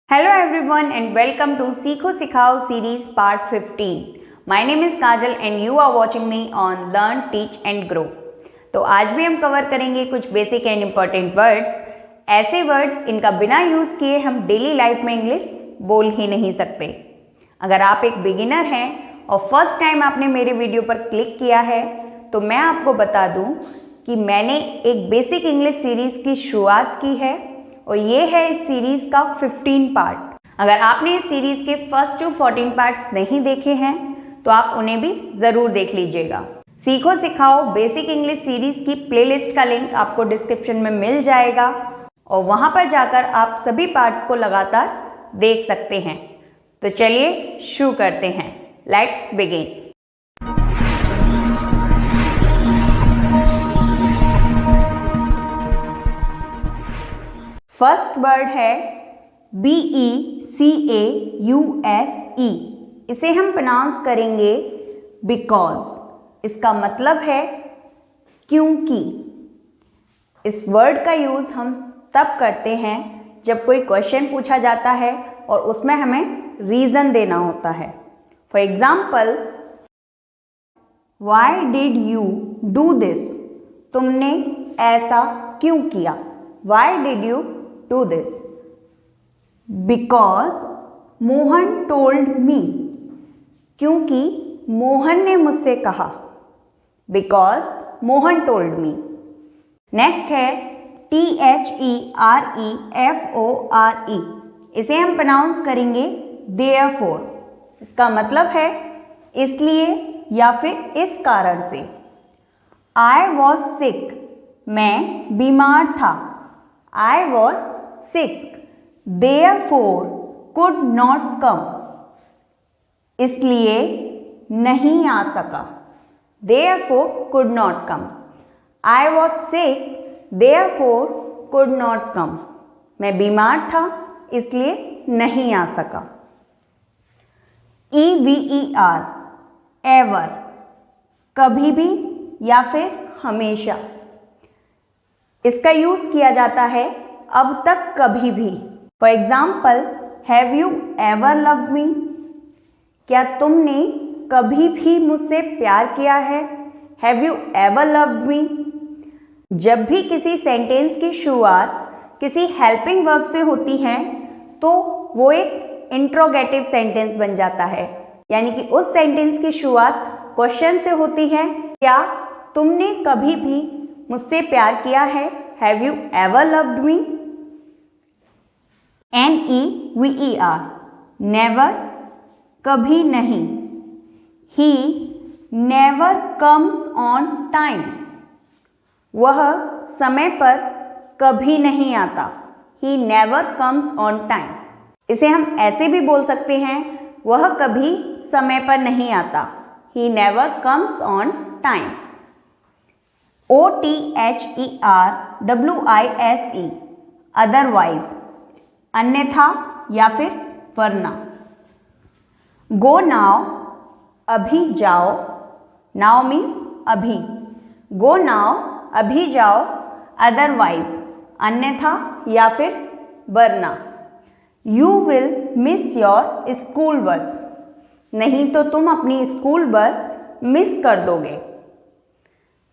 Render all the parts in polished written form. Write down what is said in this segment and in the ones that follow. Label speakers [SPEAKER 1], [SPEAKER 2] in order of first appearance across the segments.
[SPEAKER 1] Hello everyone and welcome to Seekho Sikhao series part 15. My name is Kajal and you are watching me on Learn, Teach and Grow. तो आज भी हम cover करेंगे कुछ basic and important words, ऐसे words इनका बिना use किए हम डेली लाइफ में इंग्लिश बोल ही नहीं सकते। अगर आप एक बिगिनर हैं और फर्स्ट टाइम आपने मेरे वीडियो पर क्लिक किया है तो मैं आपको बता दूं कि मैंने एक बेसिक इंग्लिश सीरीज़ की शुरुआत की है और ये है इस सीरीज़ का 15 पार्ट। अगर आपने इस सीरीज़ के फर्स्ट टू 14 पार्ट्स नहीं देखे हैं तो आप उन्हें भी ज़रूर देख लीजिएगा। सीखो सिखाओ बेसिक इंग्लिश सीरीज़ की प्लेलिस्ट का लिंक आपको डिस्क्रिप्शन में मिल जाएगा और वहाँ पर जाकर आप सभी पार्ट्स को लगातार देख सकते हैं। तो चलिए शुरू करते हैं। Let's begin. फर्स्ट वर्ड है BECAUSE। इसे हम प्रोनाउंस करेंगे बिकॉज। इसका मतलब है क्योंकि। इस वर्ड का यूज़ हम तब करते हैं जब कोई क्वेश्चन पूछा जाता है और उसमें हमें रीज़न देना होता है। For example, why did you do this? तुमने ऐसा क्यों किया? Why did you do this? Because Mohan told me। क्योंकि मोहन ने मुझसे कहा। Because Mohan told me। Next है THEREFORE। इसे हम प्रोनाउंस करेंगे therefore। इसका मतलब है इसलिए या फिर इस कारण से। I was sick। मैं बीमार था। I was sick, therefore could not come। इसलिए नहीं आ सका। therefore could not come। I was sick, therefore could not come। मैं बीमार था इसलिए नहीं आ सका। EVER, ever, कभी भी या फिर हमेशा। इसका यूज किया जाता है अब तक कभी भी। For example, have you ever loved me? क्या तुमने कभी भी मुझसे प्यार किया है? Have you ever loved me? जब भी किसी सेंटेंस की शुरुआत किसी हेल्पिंग वर्ब से होती है तो वो एक इंट्रोगेटिव सेंटेंस बन जाता है, यानी कि उस सेंटेंस की शुरुआत क्वेश्चन से होती है, क्या तुमने कभी भी मुझसे प्यार किया है? Have you ever loved me? NEVER, never, कभी नहीं। He never comes on time. वह समय पर कभी नहीं आता। He never comes on time. इसे हम ऐसे भी बोल सकते हैं, वह कभी समय पर नहीं आता। He never comes on time. OTHERWISE, otherwise, अन्यथा या फिर वरना। गो नाउ, अभी जाओ। नाउ मीन्स अभी। गो नाउ, अभी जाओ। अदरवाइज, अन्यथा या फिर वरना। You will miss your school bus. नहीं तो तुम अपनी स्कूल बस मिस कर दोगे।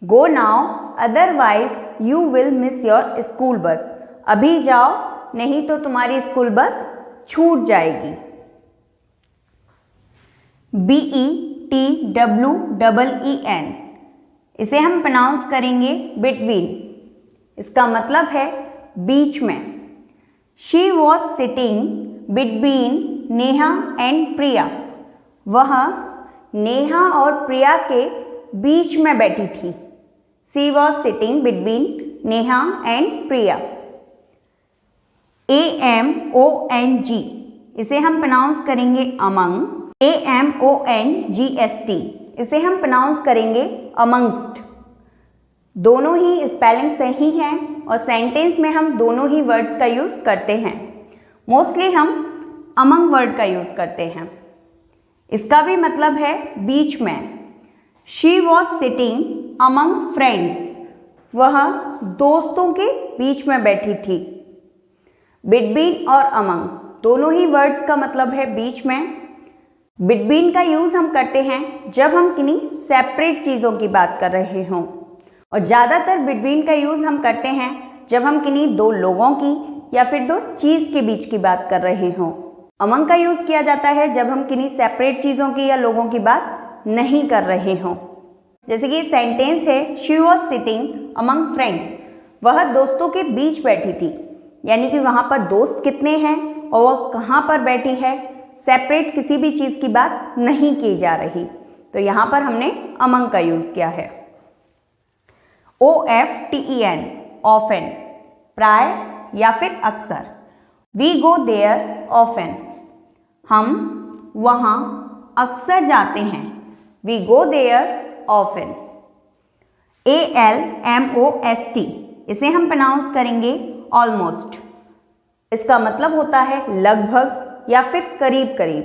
[SPEAKER 1] Go now, otherwise you will miss your school bus. अभी जाओ, नहीं तो तुम्हारी स्कूल बस छूट जाएगी। BETWEEN, इसे हम प्रोनाउंस करेंगे बिटवीन। इसका मतलब है बीच में। She was sitting between Neha and Priya. वह नेहा और प्रिया के बीच में बैठी थी। She was sitting between Neha and Priya। AMONG, इसे हम प्रोनाउंस करेंगे among। AMONGST, इसे हम प्रोनाउंस करेंगे amongst। दोनों ही स्पेलिंग सही हैं और सेंटेंस में हम दोनों ही वर्ड्स का यूज़ करते हैं। मोस्टली हम among वर्ड का यूज़ करते हैं। इसका भी मतलब है बीच में। She was sitting among friends। वह दोस्तों के बीच में बैठी थी। बिटवीन और अमंग दोनों ही वर्ड्स का मतलब है बीच में। बिटवीन का यूज़ हम करते हैं जब हम किन्हीं सेपरेट चीज़ों की बात कर रहे हों, और ज़्यादातर बिटवीन का यूज़ हम करते हैं जब हम किन्हीं दो लोगों की या फिर दो चीज़ के बीच की बात कर रहे हों। अमंग का यूज़ किया जाता है जब हम किन्हीं सेपरेट चीज़ों की या लोगों की बात नहीं कर रहे हों। जैसे कि सेंटेंस है, she was sitting among friends, वह दोस्तों के बीच बैठी थी, यानी कि वहाँ पर दोस्त कितने हैं और वह कहाँ पर बैठी है, सेपरेट किसी भी चीज़ की बात नहीं की जा रही। तो यहाँ पर हमने अमंग का यूज़ किया है। OFTEN, ऑफन, प्राय या फिर अक्सर। वी गो देयर ऑफन, हम वहाँ अक्सर जाते हैं। We go there often. ALMOST, इसे हम प्रोनाउंस करेंगे ऑलमोस्ट। इसका मतलब होता है लगभग या फिर करीब करीब।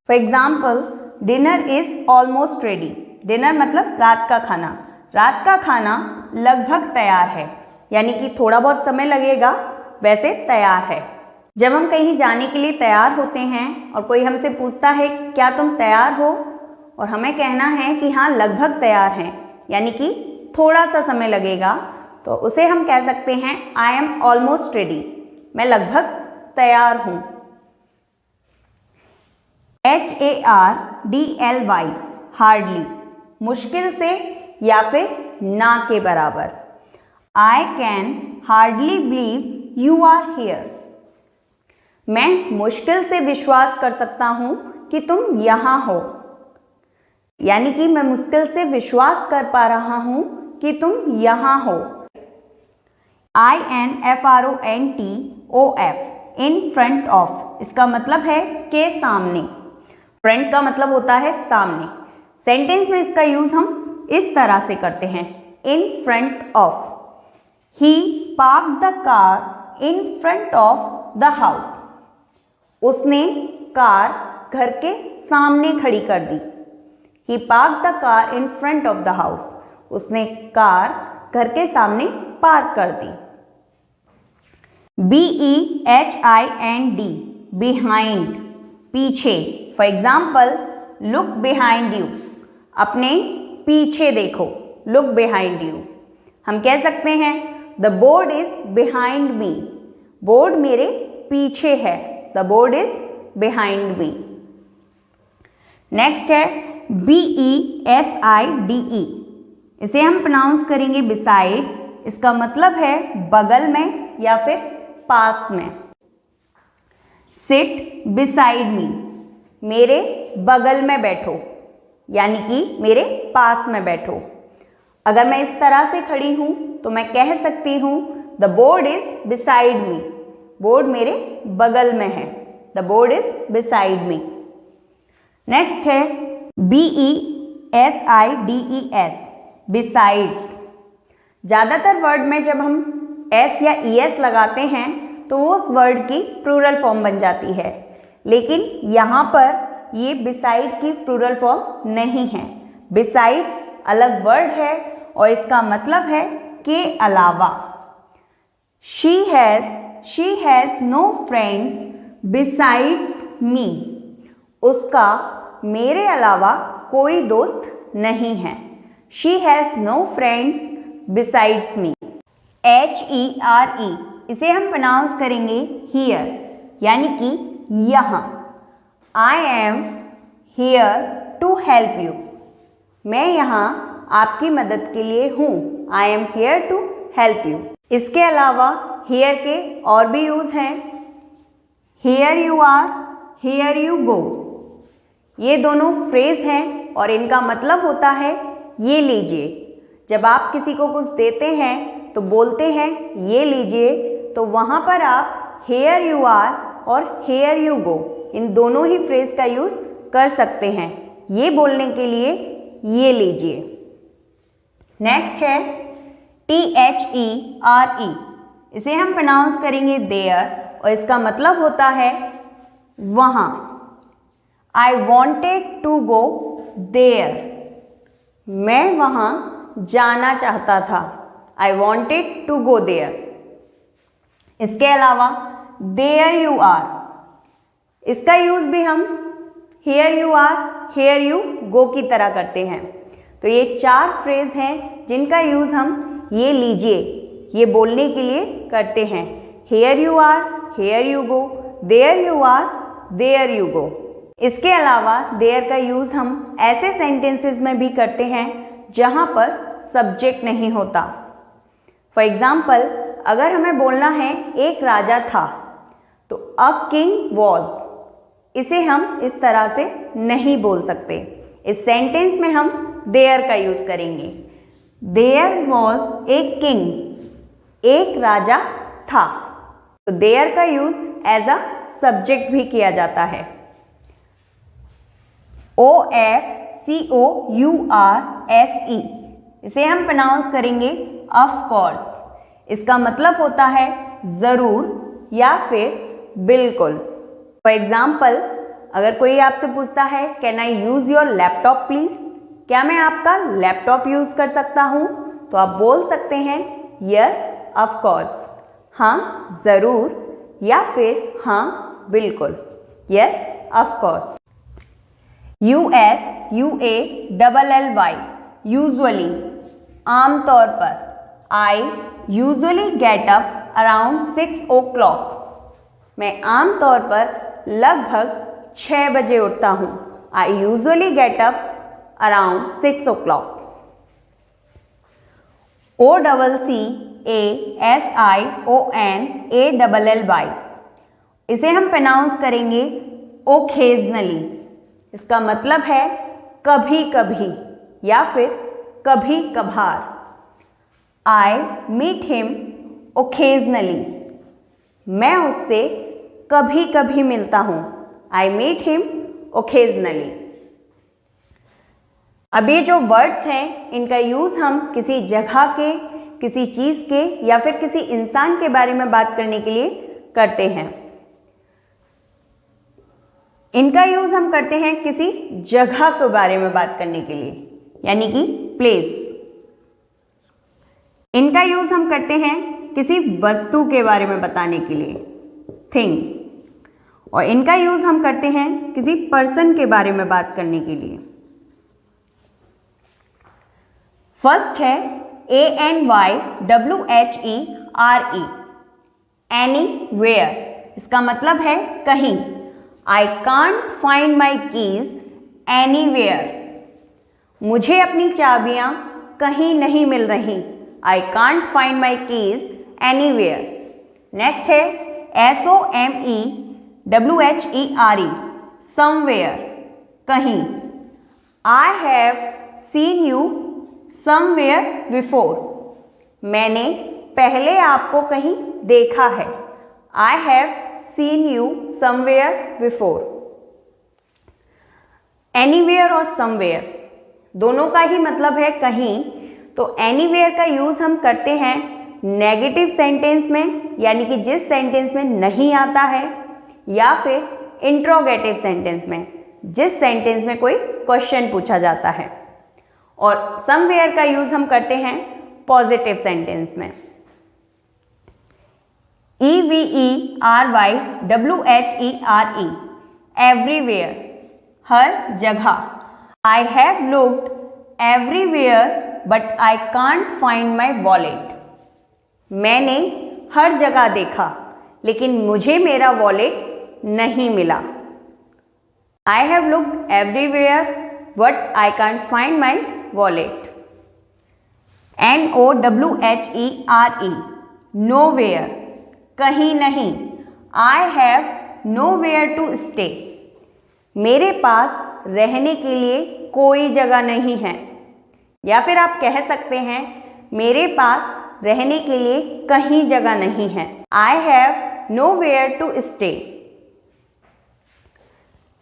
[SPEAKER 1] For example, dinner is almost ready. Dinner मतलब रात का खाना। रात का खाना लगभग तैयार है, यानी कि थोड़ा बहुत समय लगेगा, वैसे तैयार है। जब हम कहीं जाने के लिए तैयार होते हैं और कोई हमसे पूछता है क्या तुम तैयार हो, और हमें कहना है कि हाँ लगभग तैयार हैं, यानी कि थोड़ा सा समय लगेगा, तो उसे हम कह सकते हैं आई एम ऑलमोस्ट रेडी, मैं लगभग तैयार हूँ। HARDLY, हार्डली, मुश्किल से या फिर ना के बराबर। I can hardly believe you are here, मैं मुश्किल से विश्वास कर सकता हूँ कि तुम यहाँ हो, यानी कि मैं मुश्किल से विश्वास कर पा रहा हूँ कि तुम यहाँ हो। INFRONTOF, इन फ्रंट ऑफ, इसका मतलब है के सामने। फ्रंट का मतलब होता है सामने। सेंटेंस में इसका यूज हम इस तरह से करते हैं, in front of. He parked the car in front of the house, उसने कार घर के सामने खड़ी कर दी। He parked the car in front of the house, उसने कार घर के सामने पार्क कर दी। BEHIND, behind, पीछे। For example, look behind you, अपने पीछे देखो, लुक बिहाइंड यू। हम कह सकते हैं the board is behind me, board मेरे पीछे है, the board is behind me. Next है BESIDE, इसे हम प्रोनाउंस करेंगे बिसाइड। इसका मतलब है बगल में या फिर पास में। सिट बिसाइड मी, मेरे बगल में बैठो, यानी कि मेरे पास में बैठो। अगर मैं इस तरह से खड़ी हूं तो मैं कह सकती हूं the board is beside me, board मेरे बगल में है, the board is beside me. Next है BESIDES, बिसाइड्स। ज़्यादातर वर्ड में जब हम एस या ES लगाते हैं तो वो उस वर्ड की प्लूरल फॉर्म बन जाती है, लेकिन यहाँ पर ये बिसाइड की प्लूरल फॉर्म नहीं है। बिसाइड्स अलग वर्ड है और इसका मतलब है के अलावा। She has no friends besides me, उसका मेरे अलावा कोई दोस्त नहीं है। She has no friends besides me. HERE, इसे हम प्रोनाउंस करेंगे हियर, यानी कि यहाँ। I am here to help you, मैं यहाँ आपकी मदद के लिए हूँ। I am here to help you. इसके अलावा हियर के और भी यूज़ हैं। Here you are, here you go, ये दोनों फ्रेज हैं और इनका मतलब होता है ये लीजिए। जब आप किसी को कुछ देते हैं तो बोलते हैं ये लीजिए, तो वहाँ पर आप हियर यू आर और हियर यू गो, इन दोनों ही फ्रेज का यूज़ कर सकते हैं ये बोलने के लिए ये लीजिए। नेक्स्ट है THERE, इसे हम प्रोनाउंस करेंगे देयर और इसका मतलब होता है वहाँ। I wanted to go there, मैं वहाँ जाना चाहता था। I wanted to go there. इसके अलावा देयर यू आर, इसका यूज भी हम here you are, here you go की तरह करते हैं। तो ये 4 फ्रेज हैं जिनका यूज हम ये लीजिए ये बोलने के लिए करते हैं। Here you are, here you go, there you are, there you go. इसके अलावा देयर का यूज हम ऐसे सेंटेंसेस में भी करते हैं जहां पर सब्जेक्ट नहीं होता। फॉर एग्जाम्पल, अगर हमें बोलना है एक राजा था, तो अ किंग वॉज, इसे हम इस तरह से नहीं बोल सकते। इस सेंटेंस में हम देयर का यूज करेंगे। देयर वॉज ए किंग, एक राजा था। तो देयर का यूज एज अ सब्जेक्ट भी किया जाता है। OFCOURSE, इसे हम प्रोनाउंस करेंगे ऑफ कोर्स। इसका मतलब होता है जरूर या फिर बिल्कुल। फॉर एग्जाम्पल, अगर कोई आपसे पूछता है can I use your laptop please, क्या मैं आपका लैपटॉप यूज कर सकता हूं, तो आप बोल सकते हैं यस ऑफ कोर्स, हाँ जरूर या फिर हाँ बिल्कुल, yes of course. USUALLY, usually, आमतौर पर। I usually get up around 6 o'clock, मैं आमतौर पर लगभग 6 बजे उठता हूँ। I usually get up around 6 o'clock। OCCASIONALLY, इसे हम प्रोनाउंस करेंगे ओकेजनली। इसका मतलब है कभी कभी या फिर कभी कभार। आई मीट हिम ओकेजनली, मैं उससे कभी कभी मिलता हूं। I meet him occasionally. अब ये जो वर्ड्स हैं इनका यूज हम किसी जगह के, किसी चीज के या फिर किसी इंसान के बारे में बात करने के लिए करते हैं। इनका यूज हम करते हैं किसी जगह के बारे में बात करने के लिए, यानी कि प्लेस। इनका यूज हम करते हैं किसी वस्तु के बारे में बताने के लिए, थिंग। और इनका यूज हम करते हैं किसी पर्सन के बारे में बात करने के लिए। फर्स्ट है ANYWHERE, एनीवेयर। इसका मतलब है कहीं। आई can't find my keys anywhere, मुझे अपनी चाबियां कहीं नहीं मिल रही। आई can't find my keys anywhere. Next है SOMEWHERE, समवेयर, कहीं। I have seen you somewhere before, मैंने पहले आपको कहीं देखा है। I have seen you somewhere before. Anywhere और समवेयर दोनों का ही मतलब है कहीं। तो एनीवेयर का यूज हम करते हैं नेगेटिव सेंटेंस में, यानी कि जिस सेंटेंस में नहीं आता है, या फिर इंट्रोगेटिव सेंटेंस में, जिस सेंटेंस में कोई क्वेश्चन पूछा जाता है। और समवेयर का यूज हम करते हैं पॉजिटिव सेंटेंस में। EVERYWHERE, एवरीवेयर, हर जगह। आई have looked everywhere but I can't find my wallet, मैंने हर जगह देखा लेकिन मुझे मेरा वॉलेट नहीं मिला। I have looked everywhere but I can't find my wallet. NOWHERE, nowhere, कहीं नहीं। I have nowhere to stay, मेरे पास रहने के लिए कोई जगह नहीं है। या फिर आप कह सकते हैं मेरे पास रहने के लिए कहीं जगह नहीं है। I have nowhere to stay.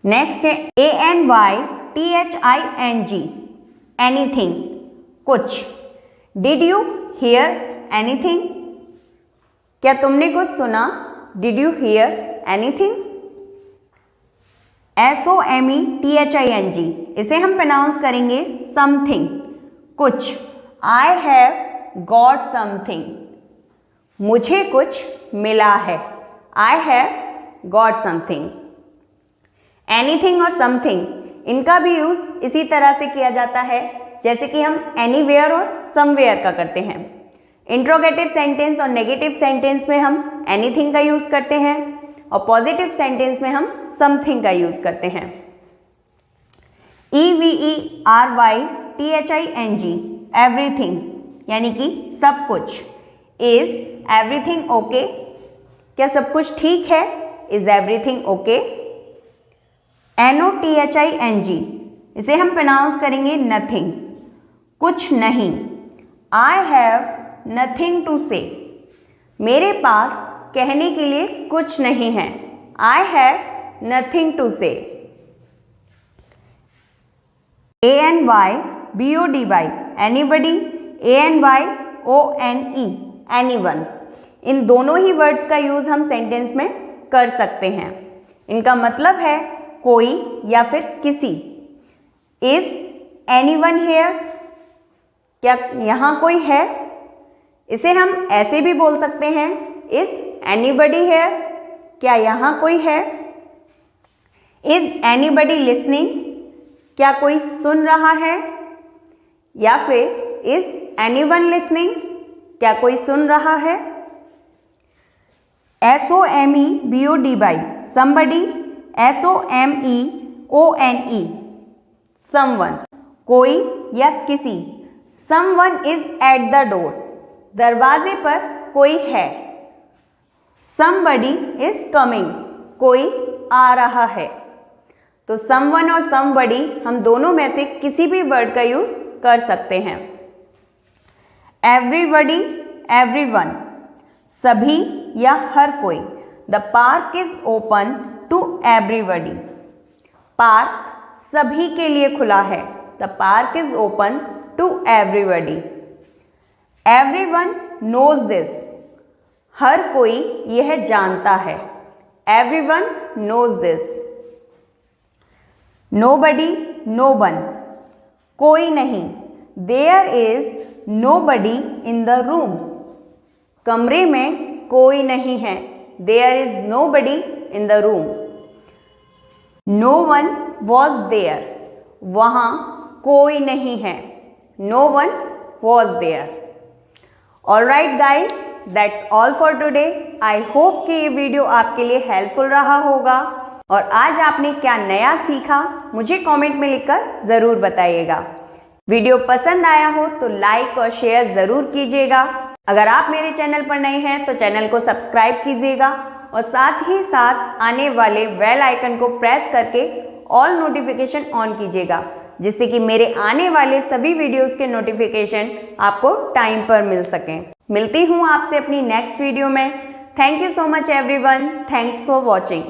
[SPEAKER 1] Next है ANYTHING, एनीथिंग, कुछ। डिड यू हियर एनीथिंग, क्या तुमने कुछ सुना? Did you hear anything. SOMETHING, इसे हम प्रोनाउंस करेंगे समथिंग, कुछ। आई हैव गॉट समथिंग, मुझे कुछ मिला है। I have got something. Anything और समथिंग, इनका भी यूज इसी तरह से किया जाता है जैसे कि हम एनीवेयर और समवेयर का करते हैं। इंट्रोगेटिव सेंटेंस और नेगेटिव सेंटेंस में हम एनीथिंग का यूज करते हैं और पॉजिटिव सेंटेंस में हम समथिंग का यूज करते हैं। EVERYTHING, एवरीथिंग, यानी कि सब कुछ। इज एवरीथिंग ओके, क्या सब कुछ ठीक है? Is everything okay. NOTHING, इसे हम प्रोनाउंस करेंगे नथिंग, कुछ नहीं। आई हैव नथिंग टू से, मेरे पास कहने के लिए कुछ नहीं है। आई हैव नथिंग टू से। ANYBODY, एनीबडी, ANYONE, एनीवन, इन दोनों ही वर्ड्स का यूज हम सेंटेंस में कर सकते हैं। इनका मतलब है कोई या फिर किसी। इज एनीवन हियर, क्या यहाँ कोई है? इसे हम ऐसे भी बोल सकते हैं, इज एनीबडी हियर, क्या यहाँ कोई है? इज एनीबडी लिसनिंग, क्या कोई सुन रहा है? या फिर इज एनीवन लिसनिंग, क्या कोई सुन रहा है? SOMEBODY, somebody, SOMEONE, someone, कोई या किसी। Someone is at the door, दरवाजे पर कोई है। Somebody is coming, कोई आ रहा है। तो someone और somebody हम दोनों में से किसी भी वर्ड का यूज कर सकते हैं। Everybody, everyone, सभी या हर कोई। The park is open to everybody, park सभी के लिए खुला है। The park is open to everybody. Everyone knows this, हर कोई यह जानता है। Everyone knows this. Nobody, no one, कोई नहीं। There is nobody in the room, कमरे में कोई नहीं है। There is nobody in the room. No one was there, वहाँ कोई नहीं है। No one was there. Alright guys, that's all for today. I hope कि ये वीडियो आपके लिए हेल्पफुल रहा होगा और आज आपने क्या नया सीखा मुझे कमेंट में लिखकर ज़रूर बताइएगा। वीडियो पसंद आया हो तो लाइक और शेयर ज़रूर कीजिएगा। अगर आप मेरे चैनल पर नए हैं तो चैनल को सब्सक्राइब कीजिएगा और साथ ही साथ आने वाले बेल आइकन को प्रेस करके ऑल नोटिफिकेशन ऑन कीजिएगा, जिससे कि मेरे आने वाले सभी वीडियोस के नोटिफिकेशन आपको टाइम पर मिल सकें। मिलती हूँ आपसे अपनी नेक्स्ट वीडियो में। Thank you so much everyone. Thanks for watching.